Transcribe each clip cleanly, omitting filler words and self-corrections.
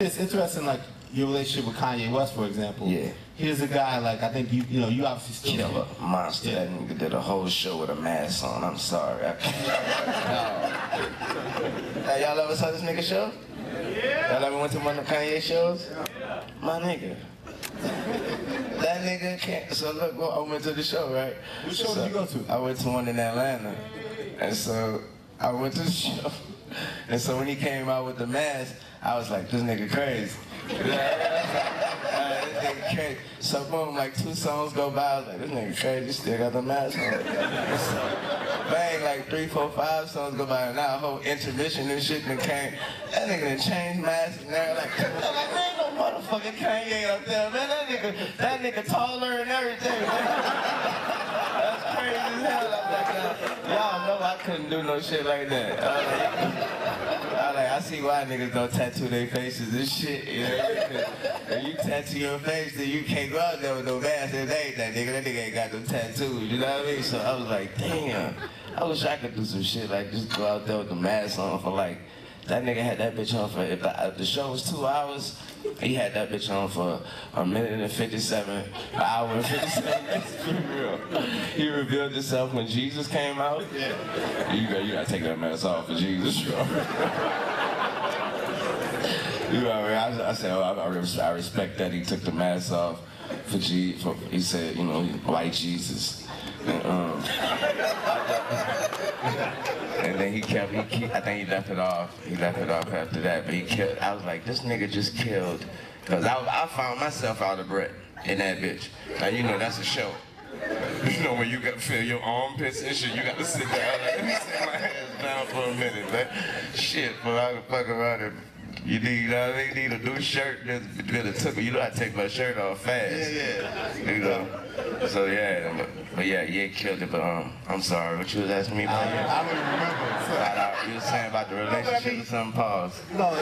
It's interesting, like your relationship with Kanye West, for example. Yeah. Here's a guy, like, I think you obviously still Killer, monster. Yeah. That nigga did a whole show with a mask on. I'm sorry. Hey, y'all ever saw this nigga show? Yeah. Y'all ever went to one of the Kanye shows? Yeah. My nigga. That nigga can't. So look, well, I went to the show, right? Which show did you go to? I went to one in Atlanta. And so I went to the show. And so when he came out with the mask, I was like, this nigga crazy. This nigga crazy. So boom, like 2 songs go by, I was like, this nigga crazy, still got the mask on. So, bang, like 3, 4, 5 songs go by, and now a whole intermission and shit done came. That nigga done changed masks and there, like, there ain't no motherfucking Kanye up there, man. That nigga taller and everything, man. That's crazy as hell. I'm like, y'all know I couldn't do no shit like that. I see why niggas don't tattoo their faces and shit, you know? If you tattoo your face, then you can't go out there with no mask and everything, nigga. That nigga ain't got no tattoos, you know what I mean? So I was like, damn, I wish I could do some shit like just go out there with the mask on for like, that nigga had that bitch on for, if the show was 2 hours, he had that bitch on for 1:57, an hour and 57 minutes. He revealed himself when Jesus came out. Yeah. You gotta take that mask off for Jesus. You know, I said, oh, I respect that he took the mask off for Jesus. He said, you know, like Jesus. And then I think he left it off. He left it off after that, but he killed. I was like, this nigga just killed. Because I found myself out of breath in that bitch. Now, you know, that's a show. You know, when you got to feel your armpits and shit, you got to sit down. Like, let me sit my hands down for a minute, man. Shit, but I can fuck around and you need a new shirt. You know, I take my shirt off fast. Yeah. You know. So yeah, but yeah, killed it. But I'm sorry. What you was asking me about? I don't even remember. You was saying about the relationship or something. Pause. No,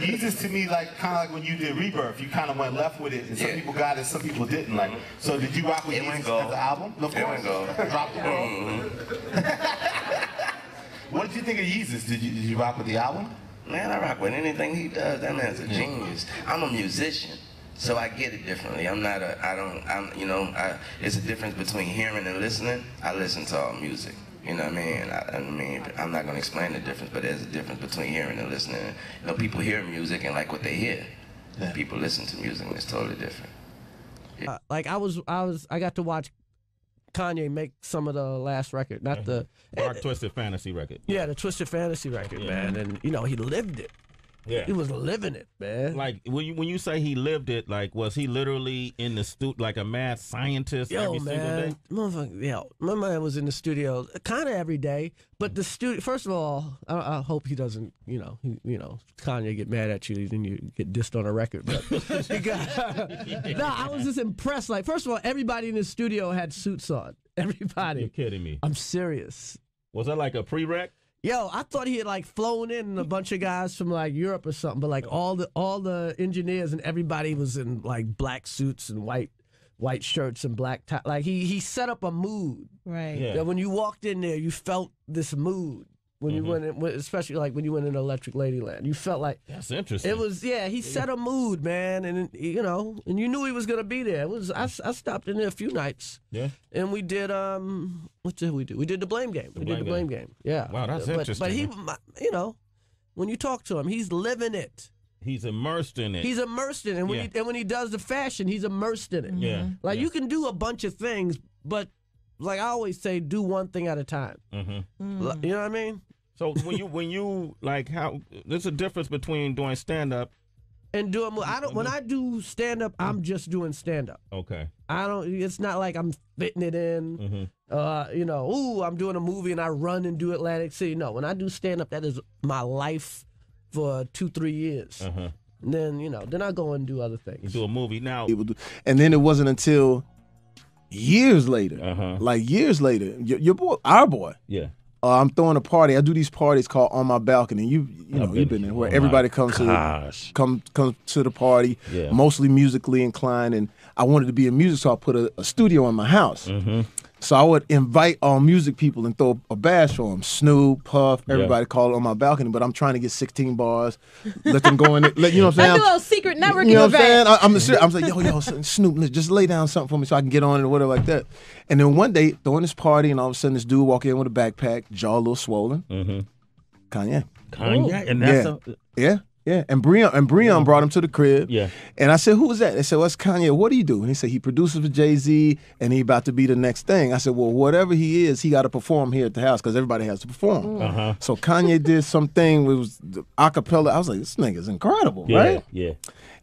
Yeezus to me, like kind of like when you did Rebirth, you kind of went left with it, and some people got it, some people didn't. Like, so did you rock with Yeezus as the album? No, of course. It went go. Drop the ball. What did you think of Yeezus? Did you rock with the album? Man, I rock with anything he does. That man's a genius. I'm a musician, so I get it differently. It's a difference between hearing and listening. I listen to all music. You know what I mean? I'm not gonna explain the difference, but there's a difference between hearing and listening. You know, people hear music and like what they hear. Yeah. People listen to music and it's totally different. Yeah. I got to watch Kanye make some of the last record, not the Dark Twisted Fantasy record. Yeah, the Twisted Fantasy record, man, and you know he lived it. Yeah, he was living it, man. Like when you say he lived it, like was he literally in the studio like a mad scientist every single day? Yeah, my man was in the studio kind of every day. But the studio, first of all, I hope he doesn't, Kanye get mad at you and you get dissed on a record. But I was just impressed. Like, first of all, everybody in the studio had suits on. Everybody. You're kidding me. I'm serious. Was that like a prereq? Yo, I thought he had like flown in a bunch of guys from like Europe or something, but like all the engineers and everybody was in like black suits and white shirts and black tie. Like he set up a mood. Right. Yeah. That when you walked in there, you felt this mood. When you went in, especially like when you went in Electric Ladyland, you felt like that's interesting. It was he set a mood, man, and and you knew he was gonna be there. It was I stopped in there a few nights. Yeah. And we did what did we do? We did the Blame Game. We did the Blame Game. Yeah. Wow, that's interesting. But he, when you talk to him, he's living it. He's immersed in it. He's immersed in it. And when he does the fashion, he's immersed in it. Yeah. Like you can do a bunch of things, but like I always say, do one thing at a time. You know what I mean? So when you like how there's a difference between doing stand up and doing when I do stand up, I'm just doing stand up. Okay. It's not like I'm fitting it in. I'm doing a movie and I run and do Atlantic City. No, when I do stand up, that is my life for 2-3 years. And then I go and do other things. You do a movie now. And then it wasn't until years later, like years later, your boy, our boy. Yeah. I'm throwing a party. I do these parties called On My Balcony. You've been there, where everybody comes to the party, mostly musically inclined. And I wanted to be a music, so I put a studio in my house. So I would invite all music people and throw a bash for them. Snoop, Puff, everybody call it On My Balcony, but I'm trying to get 16 bars, let them go in it. You know what I'm saying? That's a little secret networking You know what I'm event. saying? I'm like, yo, Snoop, just lay down something for me so I can get on it or whatever like that. And then one day, throwing this party, and all of a sudden this dude walk in with a backpack, jaw a little swollen. Kanye. Kanye? And that's Yeah, and Breon brought him to the crib. Yeah. And I said, who was that? They said, well, it's Kanye. What do you do? And he said, he produces for Jay-Z, and he about to be the next thing. I said, well, whatever he is, he got to perform here at the house because everybody has to perform. So Kanye did something. It was a cappella. I was like, this nigga's incredible, right? Yeah.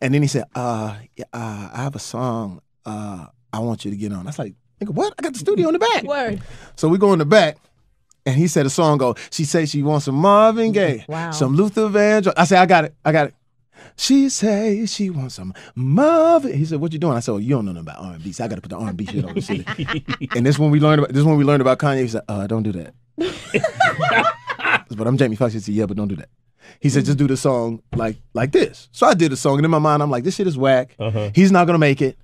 And then he said, I have a song I want you to get on. I was like, nigga, what? I got the studio in the back. Word. So we go in the back. And he said a song go, she said she wants some Marvin Gaye, some Luther Vandross. I said, I got it. She say she wants some Marvin. He said, what you doing? I said, well, you don't know nothing about R&B, so I got to put the R&B shit on the CD. And this when we learned about Kanye. He said, don't do that. But I'm Jamie Foxx. He said, yeah, but don't do that. He said, just do the song like this. So I did the song, and in my mind, I'm like, this shit is whack. He's not gonna make it,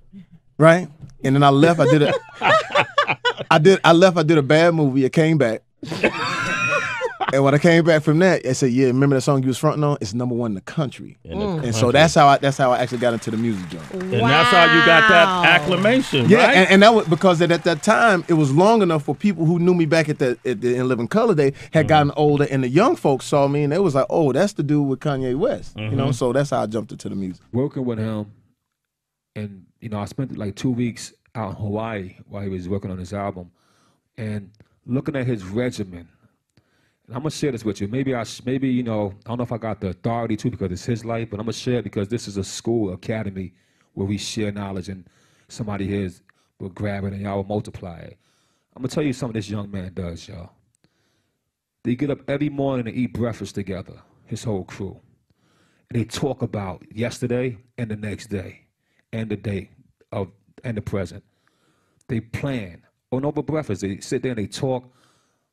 right? And then I left. I did a bad movie. I came back. And when I came back from that, I said, yeah, remember that song you was fronting on? It's #1 in the country. And so that's how I actually got into the music genre. And that's how you got that acclamation, yeah, right? and that was because at that time, it was long enough for people who knew me back at the In Living Color Day had gotten older, and the young folks saw me, and they was like, oh, that's the dude with Kanye West. You know, so that's how I jumped into the music. Working with him, and, I spent like 2 weeks out in Hawaii while he was working on his album, and looking at his regimen. And I'm gonna share this with you. Maybe I don't know if I got the authority to because it's his life, but I'm gonna share it because this is a school academy where we share knowledge and somebody here will grab it and y'all will multiply it. I'm gonna tell you something this young man does, y'all. They get up every morning and eat breakfast together, his whole crew. And they talk about yesterday and the next day and the day and the present. They plan. On over breakfast, they sit there and they talk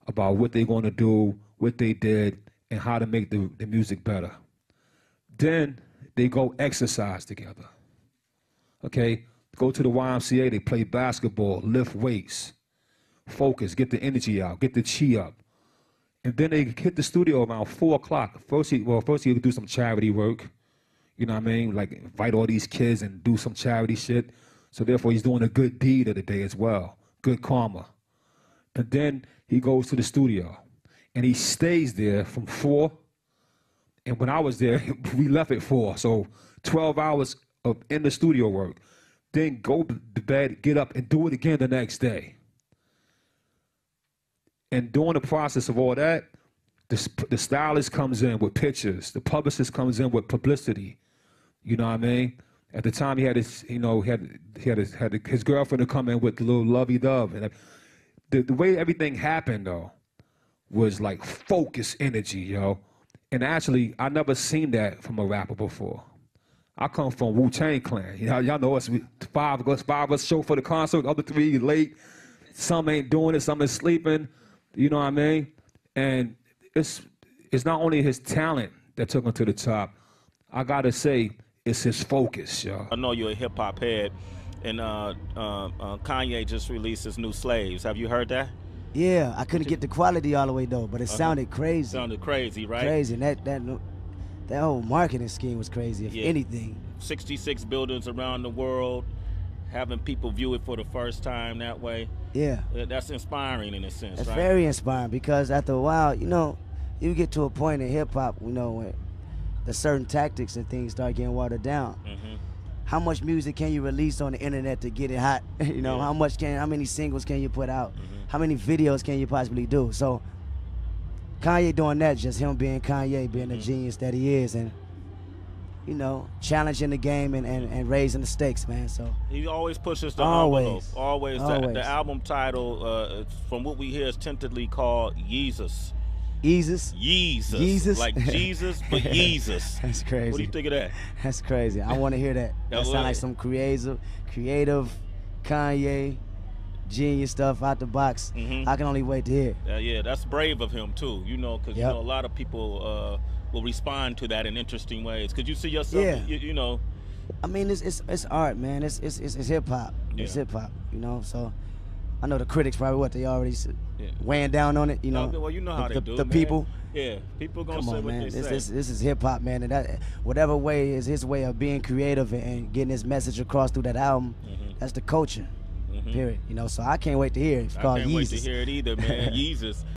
about what they're going to do, what they did, and how to make the music better. Then they go exercise together. Okay? Go to the YMCA, they play basketball, lift weights, focus, get the energy out, get the chi up. And then they hit the studio around 4 o'clock. First he would do some charity work. You know what I mean? Like invite all these kids and do some charity shit. So therefore he's doing a good deed of the day as well. Good karma. And then he goes to the studio and he stays there from 4. And when I was there, we left at 4. So 12 hours of in the studio work. Then go to bed, get up and do it again the next day. And during the process of all that, the stylist comes in with pictures. The publicist comes in with publicity. You know what I mean? At the time, he had his, his girlfriend to come in with the little lovey-dove. And the way everything happened, though, was like focused energy, yo. And actually, I never seen that from a rapper before. I come from Wu-Tang Clan. Y'all know us, 5 of us show for the concert, the other 3 late. Some ain't doing it, some is sleeping. You know what I mean? And it's not only his talent that took him to the top. I gotta say, it's his focus, yo. I know you're a hip hop head, and Kanye just released his new Slaves. Have you heard that? Yeah, I couldn't get the quality all the way though, but it sounded crazy. Sounded crazy, right? Crazy, and that whole marketing scheme was crazy. If anything, 66 buildings around the world, having people view it for the first time that way. Yeah, that's inspiring in a sense. It's right? very inspiring because after a while, you get to a point in hip hop, when the certain tactics and things start getting watered down. Mm-hmm. How much music can you release on the internet to get it hot? How many singles can you put out? Mm-hmm. How many videos can you possibly do? So Kanye doing that, just him being Kanye, being the genius that he is, and challenging the game and raising the stakes, man. So he always pushes the always. envelope. Always. The album title, from what we hear, is tentatively called Yeezus. Yeezus. Like Jesus, but Yeezus. That's crazy. What do you think of that? That's crazy. I want to hear that. That sounds like some creative Kanye, genius stuff out the box. Mm-hmm. I can only wait to hear it. Yeah, that's brave of him too. Because a lot of people will respond to that in interesting ways. Could you see yourself? Yeah. I mean, it's art, man. It's hip hop. Yeah. It's hip hop. So I know the critics probably they already weighing down on it. You know, well, you know how they do, the man. people. Yeah, people gonna Come say on, what man. they say. This is hip hop, man, and that whatever way is his way of being creative and getting his message across through that album. That's the culture. Period. You know, so I can't wait to hear it. It's called I can't wait to Yeezus. hear it either, man. Yeezus.